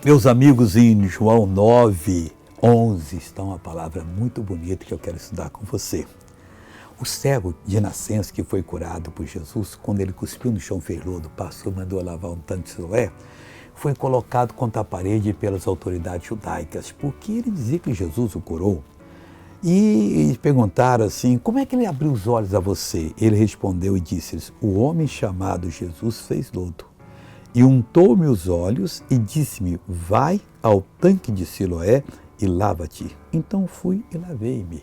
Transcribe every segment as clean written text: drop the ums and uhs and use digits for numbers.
Meus amigos, em João 9:11 está uma palavra muito bonita que eu quero estudar com você. O cego de nascença que foi curado por Jesus, quando ele cuspiu no chão fez lodo, o pastor mandou lavar um tanque de Siloé, foi colocado contra a parede pelas autoridades judaicas, porque ele dizia que Jesus o curou. E perguntaram assim, como é que ele abriu os olhos a você? Ele respondeu e disse-lhes, o homem chamado Jesus fez lodo. E untou-me os olhos e disse-me, vai ao tanque de Siloé e lava-te. Então fui e lavei-me.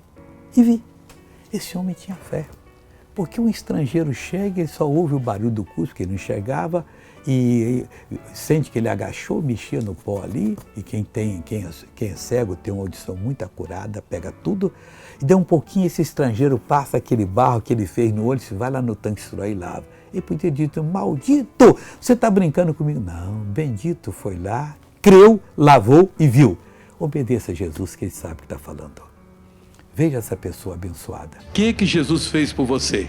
E vi. Esse homem tinha fé, porque um estrangeiro chega e só ouve o barulho do cuspe, que ele não enxergava, e sente que ele agachou, mexia no pó ali, e quem é cego tem uma audição muito acurada, pega tudo, e dá um pouquinho, esse estrangeiro passa aquele barro que ele fez no olho, se vai lá no tanque e lava. Ele podia ter dito, maldito, você está brincando comigo? Não, bendito foi lá, creu, lavou e viu. Obedeça a Jesus, que ele sabe o que está falando. Veja essa pessoa abençoada. O que Jesus fez por você?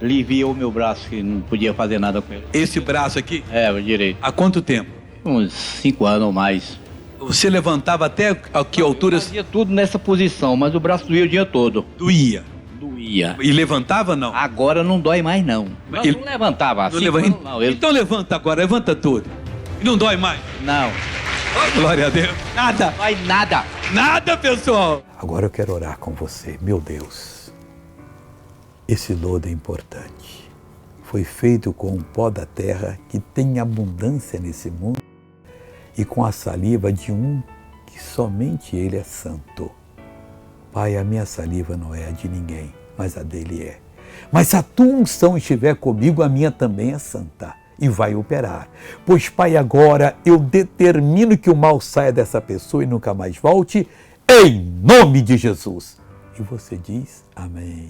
Aliviou o meu braço, que não podia fazer nada com ele. Esse braço aqui? É, o direito. Há quanto tempo? Uns 5 anos ou mais. Você levantava até a que altura? Fazia tudo nessa posição, mas o braço doía o dia todo. Doía? Doía. E levantava não? Agora não dói mais não. Mas não levantava assim. Então levanta agora, levanta tudo. E não dói mais? Não. Oh, glória a Deus. Nada. Não dói nada. Nada, pessoal. Agora eu quero orar com você. Meu Deus, esse lodo é importante. Foi feito com o pó da terra que tem abundância nesse mundo e com a saliva de um que somente ele é santo. Pai, a minha saliva não é a de ninguém, mas a dele é. Mas se a tua unção estiver comigo, a minha também é santa. E vai operar. Pois, Pai, agora eu determino que o mal saia dessa pessoa e nunca mais volte, em nome de Jesus. E você diz amém.